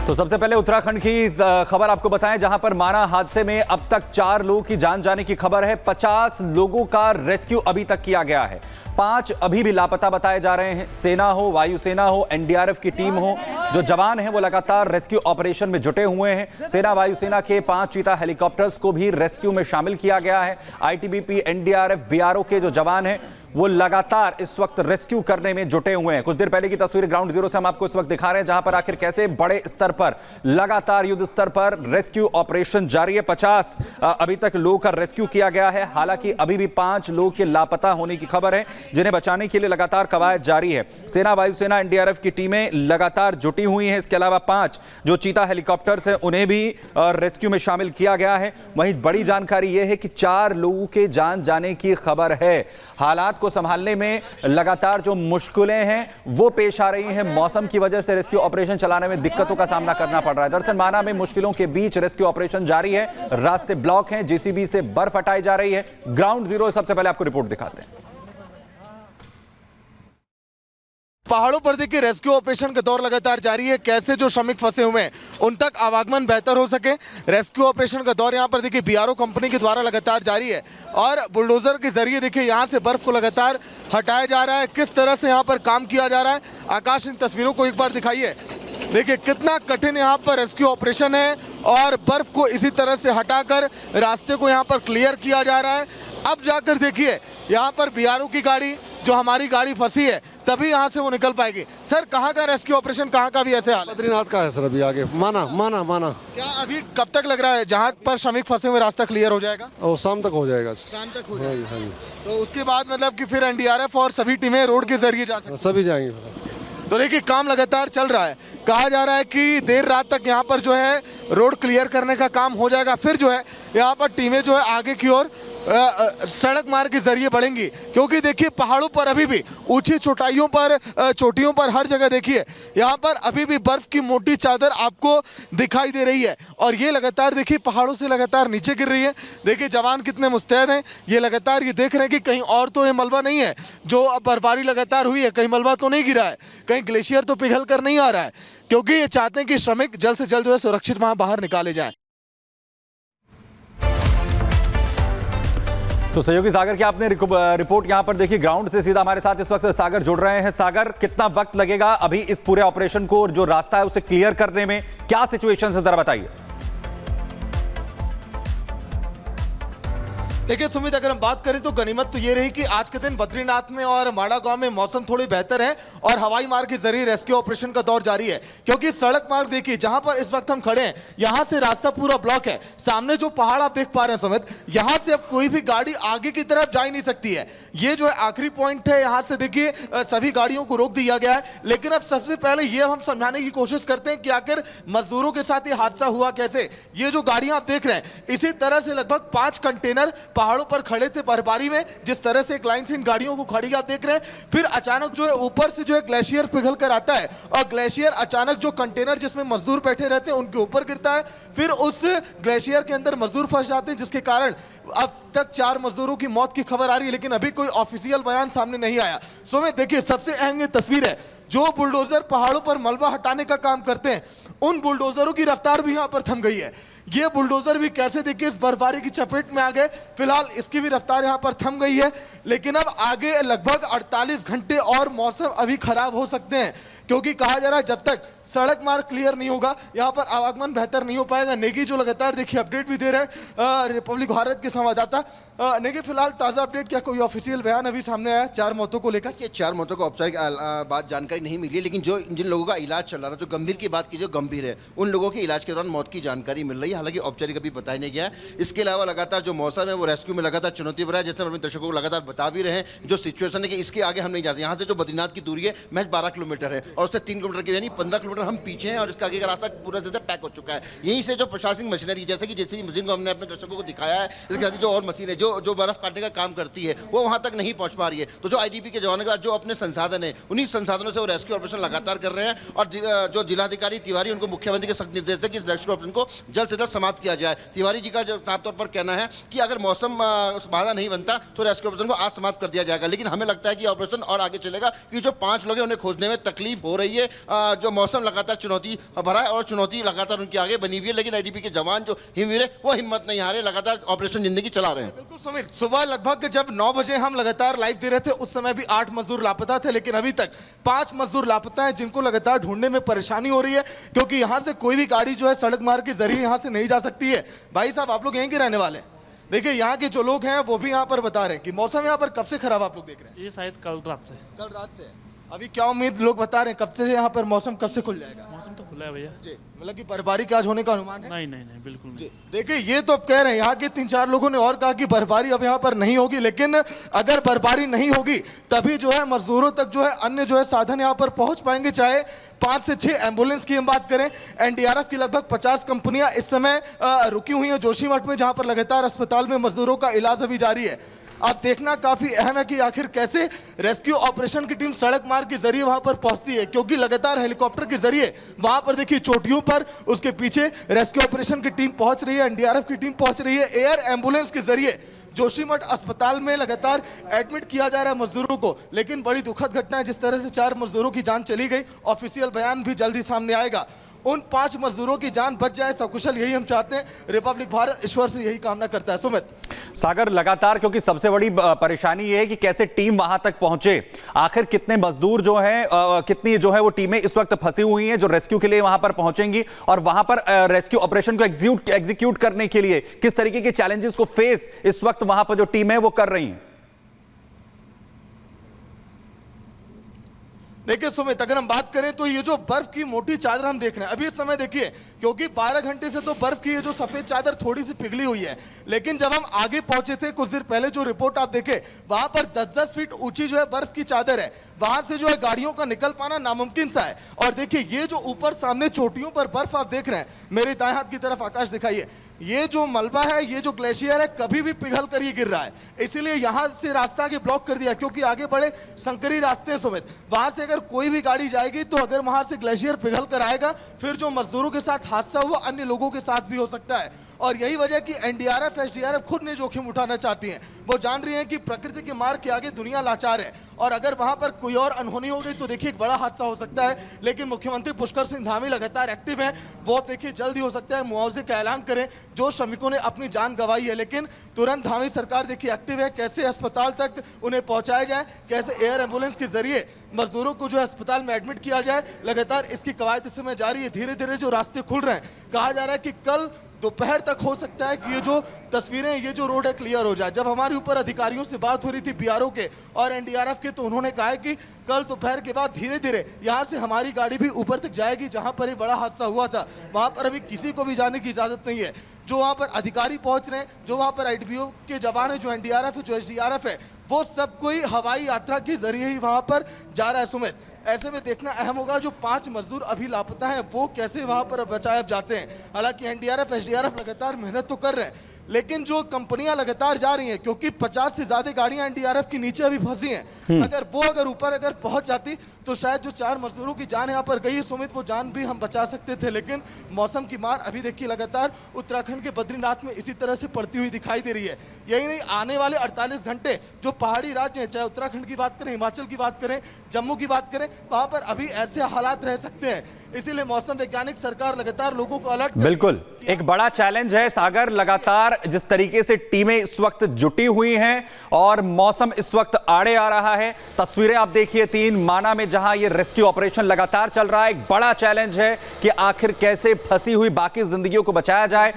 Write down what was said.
तो सबसे पहले उत्तराखंड की खबर आपको बताएं, जहां पर माना हादसे में अब तक 4 लोगों की जान जाने की खबर है। 50 लोगों का रेस्क्यू अभी तक किया गया है। 5 अभी भी लापता बताए जा रहे हैं। सेना हो, वायुसेना हो, एनडीआरएफ की टीम हो, जो जवान हैं वो लगातार रेस्क्यू ऑपरेशन में जुटे हुए हैं। सेना वायुसेना के 5 चीता हेलीकॉप्टर्स को भी रेस्क्यू में शामिल किया गया है। आईटीबीपी, एनडीआरएफ, बीआरओ के जो जवान हैं वो लगातार इस वक्त रेस्क्यू करने में जुटे हुए हैं। कुछ देर पहले की तस्वीर ग्राउंड जीरो से हम आपको इस वक्त दिखा रहे हैं, जहां पर आखिर कैसे बड़े स्तर पर लगातार युद्ध स्तर पर रेस्क्यू ऑपरेशन जारी है। 50 अभी तक लोगों का रेस्क्यू किया गया है। हालांकि अभी भी 5 लोगों के लापता होने की खबर है, जिन्हें बचाने के लिए लगातार कवायद जारी है। सेना, वायुसेना, एनडीआरएफ की टीमें लगातार जुटी हुई हैं। इसके अलावा 5 जो चीता हेलीकॉप्टर्स हैं उन्हें भी रेस्क्यू में शामिल किया गया है। वहीं बड़ी जानकारी यह है कि 4 लोगों के जान जाने की खबर है। हालात को संभालने में लगातार जो मुश्किलें हैं वो पेश आ रही हैं। मौसम की वजह से रेस्क्यू ऑपरेशन चलाने में दिक्कतों का सामना करना पड़ रहा है। दरअसल माना में मुश्किलों के बीच रेस्क्यू ऑपरेशन जारी है। रास्ते ब्लॉक हैं, जेसीबी से बर्फ हटाई जा रही है। ग्राउंड जीरो सबसे पहले आपको रिपोर्ट दिखाते हैं। पहाड़ों पर देखिए रेस्क्यू ऑपरेशन का दौर लगातार जारी है। कैसे जो श्रमिक फंसे हुए हैं उन तक आवागमन बेहतर हो सके, रेस्क्यू ऑपरेशन का दौर यहाँ पर देखिए बीआरओ कंपनी के द्वारा लगातार जारी है और बुलडोजर के जरिए देखिए यहाँ से बर्फ को लगातार हटाया जा रहा है। किस तरह से यहाँ पर काम किया जा रहा है, आकाश इन तस्वीरों को एक बार दिखाइए। देखिए कितना कठिन यहाँ पर रेस्क्यू ऑपरेशन है और बर्फ को इसी तरह से हटाकर रास्ते को यहाँ पर क्लियर किया जा रहा है। अब जाकर देखिए यहाँ पर बीआरओ की गाड़ी, जो हमारी गाड़ी फंसी है, तभी यहाँ से वो निकल पाएगी। सर कहाँ का रेस्क्यू ऑपरेशन, कहाँ का भी ऐसे हाल? बद्रीनाथ का है सर, अभी आगे माना। क्या अभी कब तक लग रहा है जहाँ पर श्रमिक फंसे हुए रास्ता क्लियर हो जाएगा? और शाम तक हो जाएगा। शाम तक हो जाएगा। तो उसके बाद मतलब कि फिर एनडीआरएफ और सभी टीमें रोड के जरिए जा सकती, सभी जाएंगे। तो देखिए काम लगातार चल रहा है। कहा जा रहा है कि देर रात तक यहाँ पर जो है रोड क्लियर करने का काम हो जाएगा। फिर जो है यहाँ पर टीमें जो है आगे की ओर सड़क मार्ग के जरिए बढ़ेंगी, क्योंकि देखिए पहाड़ों पर अभी भी ऊंची चोटियों पर हर जगह देखिए यहाँ पर अभी भी बर्फ की मोटी चादर आपको दिखाई दे रही है और ये लगातार देखिए पहाड़ों से लगातार नीचे गिर रही है। देखिए जवान कितने मुस्तैद हैं, ये लगातार ये देख रहे हैं कि कहीं और तो ये मलबा नहीं है, जो बर्फबारी लगातार हुई है कहीं मलबा तो नहीं गिरा है, कहीं ग्लेशियर तो पिघल कर नहीं आ रहा है, क्योंकि ये चाहते हैं कि श्रमिक जल्द से जल्द जो है सुरक्षित वहाँ बाहर निकाले जाए। तो सहयोगी सागर की आपने रिपोर्ट यहां पर देखी ग्राउंड से। सीधा हमारे साथ इस वक्त सागर जुड़ रहे हैं। सागर, कितना वक्त लगेगा अभी इस पूरे ऑपरेशन को, जो रास्ता है उसे क्लियर करने में? क्या सिचुएशन है जरा बताइए। देखिए सुमित, अगर हम बात करें तो गनीमत तो ये रही कि आज के दिन बद्रीनाथ में और माड़ा गांव में मौसम थोड़ी बेहतर है और हवाई मार्ग के जरिए रेस्क्यू ऑपरेशन का दौर जारी है, क्योंकि सड़क मार्ग देखिए जहां पर इस वक्त हम खड़े हैं यहां से रास्ता पूरा ब्लॉक है। सामने जो पहाड़ आप देख पा रहे हैं सुमित, यहां से अब कोई भी गाड़ी आगे की तरफ जा ही नहीं सकती है। ये जो है आखिरी पॉइंट है, यहां से देखिए सभी गाड़ियों को रोक दिया गया है। लेकिन अब सबसे पहले ये हम समझाने की कोशिश करते हैं कि आखिर मजदूरों के साथ ये हादसा हुआ कैसे। ये जो गाड़ियां आप देख रहे हैं, इसी तरह से लगभग 5 कंटेनर पहाड़ों पर खड़े थे बर्फबारी में, जिस तरह से एक लाइन से इन गाड़ियों को खड़ी आप देख रहे हैं। फिर अचानक जो है ऊपर से जो है ग्लेशियर पिघल कर आता है और ग्लेशियर अचानक जो कंटेनर जिसमें मजदूर बैठे रहते हैं उनके ऊपर गिरता है। फिर उस ग्लेशियर के अंदर मजदूर फंस जाते हैं, जिसके कारण अब तक 4 मजदूरों की मौत की खबर आ रही है, लेकिन अभी कोई ऑफिशियल बयान सामने नहीं आया। सो में देखिए सबसे अहम ये तस्वीर है, जो बुलडोजर पहाड़ों पर मलबा हटाने का काम करते हैं उन बुलडोजरों की रफ्तार भी यहां पर थम गई है। ये बुलडोजर भी कैसे देखिए इस बर्फबारी की चपेट में आ गए, फिलहाल इसकी भी रफ्तार यहां पर थम गई है। लेकिन अब आगे लगभग 48 घंटे और मौसम अभी खराब हो सकते हैं, क्योंकि कहा जा रहा है जब तक सड़क मार्ग क्लियर नहीं होगा यहाँ पर आवागमन बेहतर नहीं हो पाएगा। नेगी जो लगातार देखिए अपडेट भी दे रहे हैं, रिपब्लिक भारत के संवाददाता। नेगी, फिलहाल ताज़ा अपडेट, क्या कोई ऑफिशियल बयान अभी सामने आया 4 मौतों को लेकर? ये 4 मौतों को औपचारिक बात जानकारी नहीं मिली है, लेकिन जो जिन लोगों का इलाज चल रहा था, जो गंभीर की बात की जो गंभीर है, उन लोगों के इलाज के दौरान मौत की जानकारी मिल रही है। हालांकि औपचारिक अभी बताया नहीं गया है। इसके अलावा लगातार जो मौसम है वो रेस्क्यू में लगातार चुनौती भरा है, जैसे हम अपने दर्शकों को लगातार बता भी रहे हैं। जो सिचुएशन है कि इसके आगे हम नहीं जा सकते। यहाँ से जो बद्रीनाथ की दूरी है महज 12 किलोमीटर है और उससे 3 किलोमीटर की यानी 15 किलोमीटर हम पीछे हैं और इसके आगे का रास्ता पूरा तरह से पैक हो चुका है। यहीं से जो प्रशासनिक मशीनरी, जैसे कि जेसीबी मशीन को हमने अपने दर्शकों को दिखाया है, इसके साथ जो और मशीन है जो बर्फ काटने का काम करती है वो वहाँ तक नहीं पहुँच पा रही है। तो जो आईटीबीपी के जवानों का जो अपने संसाधन है, उन्हीं संसाधनों से वो रेस्क्यू ऑपरेशन लगातार कर रहे हैं और जो जिलाधिकारी तिवारी, उनको मुख्यमंत्री के सख्त निर्देश है कि इस रेस्क्यू ऑपरेशन को जल्द से जल्द समाप्त किया जाए। तिवारी जी का जो साफ तौर पर कहना है कि अगर मौसम बाधा नहीं बनता तो रेस्क्यू ऑपरेशन को आज समाप्त कर दिया जाएगा, लेकिन हमें लगता है कि ऑपरेशन और आगे चलेगा, कि जो 5 लोग हैं उन्हें खोजने में तकलीफ हो रही है। जो मौसम लगातार चुनौती भरा है और चुनौती लगातार उनके आगे बनी हुई है, लेकिन आईटीबीपी के जवान जो हिमवीर है वो हिम्मत नहीं हारे, लगातार ऑपरेशन जिंदगी चला रहे हैं। बिल्कुल सुमित, सुबह लगभग जब 9 बजे हम लगातार लाइव दे रहे थे उस समय भी 8 मजदूर लापता थे, लेकिन अभी तक 5 मजदूर लापता हैं जिनको लगातार ढूंढने में परेशानी हो रही है, क्योंकि यहां से कोई भी गाड़ी जो है सड़क मार्ग के जरिए यहां से नहीं जा सकती है। भाई साहब, आप लोग यहीं के रहने वाले हैं? देखिए, यहाँ के जो लोग हैं वो भी यहाँ पर बता रहे हैं कि मौसम यहाँ पर कब से खराब आप लोग देख रहे हैं? ये शायद कल रात से। कल रात से। अभी क्या उम्मीद लोग बता रहे हैं, कब से यहाँ पर मौसम कब से खुल जाएगा? मौसम तो खुला है भैया जी, मतलब कि बर्फबारी का आज होने का अनुमान है? नहीं नहीं नहीं बिल्कुल नहीं। देखिए, ये तो अब कह रहे हैं, यहाँ के 3-4 लोगों ने और कहा कि बर्फबारी अब यहाँ पर नहीं होगी, लेकिन अगर बर्फबारी नहीं होगी तभी जो है मजदूरों तक जो है अन्य जो है साधन यहाँ पर पहुंच पाएंगे। चाहे 5 से 6 एम्बुलेंस की हम बात करें, एनडीआरएफ की लगभग 50 कंपनियां इस समय रुकी हुई हैं जोशीमठ में, जहां पर लगातार अस्पताल में मजदूरों का इलाज अभी जारी है। अब देखना काफी अहम है कि आखिर कैसे रेस्क्यू ऑपरेशन की टीम सड़क मार्ग के जरिए वहां पर पहुंचती है, क्योंकि लगातार हेलीकॉप्टर के जरिए वहां पर देखिए चोटियों पर उसके पीछे रेस्क्यू ऑपरेशन की टीम पहुंच रही है, एनडीआरएफ की टीम पहुंच रही है। एयर एम्बुलेंस के जरिए जोशीमठ अस्पताल में लगातार एडमिट किया जा रहा है मजदूरों को, लेकिन बड़ी दुखद घटना है जिस तरह से 4 मजदूरों की जान चली गई। ऑफिशियल बयान भी जल्दी सामने आएगा। उन 5 मजदूरों की जान बच जाए सकुशल, यही हम चाहते हैं। रिपब्लिक भारत ईश्वर से यही कामना करता है। सुमित, सागर, लगातार क्योंकि सबसे बड़ी परेशानी ये है कि कैसे टीम वहां तक पहुंचे, आखिर कितने मजदूर जो हैं, कितनी जो है वो टीमें इस वक्त फंसी हुई हैं जो रेस्क्यू के लिए वहां पर पहुंचेंगी, और वहां पर रेस्क्यू ऑपरेशन को एग्जीक्यूट करने के लिए किस तरीके के चैलेंजेस को फेस इस वक्त वहां पर जो टीम है वो कर रही हैं? देखिए सुमित, अगर हम बात करें तो ये जो बर्फ की मोटी चादर हम देख रहे हैं अभी इस समय, देखिए क्योंकि 12 घंटे से तो बर्फ की ये जो सफेद चादर थोड़ी सी पिघली हुई है, लेकिन जब हम आगे पहुंचे थे कुछ देर पहले, जो रिपोर्ट आप देखें वहां पर 10-10 फीट ऊंची जो है बर्फ की चादर है, वहां से जो है गाड़ियों का निकल पाना नामुमकिन सा है। और देखिए, ये जो ऊपर सामने चोटियों पर बर्फ आप देख रहे हैं, मेरे दाएं हाथ की तरफ आकाश दिखाइए, ये जो मलबा है, ये जो ग्लेशियर है, कभी भी पिघल कर ये गिर रहा है, इसीलिए यहां से रास्ता आगे ब्लॉक कर दिया, क्योंकि आगे बड़े संकरी रास्ते हैं सुमित। वहां से अगर कोई भी गाड़ी जाएगी तो अगर वहां से ग्लेशियर पिघल कर आएगा, फिर जो मजदूरों के साथ हादसा हुआ अन्य लोगों के साथ भी हो सकता है। और यही वजह कि एनडीआरएफ एसडीआरएफ खुद ने जोखिम उठाना चाहती हैं। वो जान रही हैं कि प्रकृति के मार के आगे दुनिया लाचार है, और अगर वहां पर कोई और अनहोनी हो गई तो देखिए एक बड़ा हादसा हो सकता है। लेकिन मुख्यमंत्री पुष्कर सिंह धामी लगातार एक्टिव हैं, वो देखिए जल्द ही हो सकता है मुआवजे का ऐलान करें जो श्रमिकों ने अपनी जान गंवाई है, लेकिन तुरंत धामी सरकार देखिए एक्टिव है, कैसे अस्पताल तक उन्हें पहुंचाया जाए, कैसे एयर एम्बुलेंस के जरिए मजदूरों को जो है अस्पताल में एडमिट किया जाए। लगातार इसकी कवायद इस समय जारी है। धीरे धीरे जो रास्ते खुल रहे हैं, कहा जा रहा है कि कल दोपहर तक हो सकता है कि ये जो तस्वीरें, ये जो रोड है क्लियर हो जाए। जब हमारे ऊपर अधिकारियों से बात हो रही थी बीआरओ के और एनडीआरएफ के, तो उन्होंने कहा है कि कल दोपहर के बाद धीरे धीरे यहाँ से हमारी गाड़ी भी ऊपर तक जाएगी, जहाँ पर ये बड़ा हादसा हुआ था वहाँ पर अभी किसी को भी जाने की इजाजत नहीं है। जो वहाँ पर अधिकारी पहुंच रहे हैं, जो वहाँ पर आईटीबीपी के जवान है, जो एनडीआरएफ है, जो एसडीआरएफ है, वो सब कोई हवाई यात्रा के जरिए ही वहां पर जा रहा है। सुमित, ऐसे में देखना अहम होगा जो 5 मजदूर अभी लापता हैं वो कैसे वहां पर बचाए जाते हैं। हालांकि एनडीआरएफ एसडीआरएफ लगातार मेहनत तो कर रहे हैं, लेकिन जो कंपनियां लगातार जा रही हैं, क्योंकि 50 से ज्यादा गाड़ियां एनडीआरएफ के नीचे अभी फंसी हैं, अगर वो ऊपर पहुंच जाती तो शायद जो 4 मजदूरों की जान यहाँ पर गई है सुमित, वो जान भी हम बचा सकते थे। लेकिन मौसम की मार अभी देखिए लगातार उत्तराखंड के बद्रीनाथ में इसी तरह से पड़ती हुई दिखाई दे रही है। यही नहीं, आने वाले 48 घंटे जो पहाड़ी राज्य हैं, चाहे उत्तराखंड की बात करें, हिमाचल की बात करें, जम्मू की बात करें, वहां पर अभी ऐसे हालात रह सकते हैं। इसीलिए मौसम वैज्ञानिक सरकार लगातार लोगों को अलर्ट, बिल्कुल एक बड़ा चैलेंज है सागर। लगातार जिस तरीके से टीमें इस वक्त जुटी हुई हैं और मौसम इस वक्त आड़े आ रहा है, तस्वीरें आप देखिए 3 माना में जहां ये रेस्क्यू ऑपरेशन लगातार चल रहा है। एक बड़ा चैलेंज है कि आखिर कैसे फंसी हुई बाकी जिंदगियों को बचाया जाए।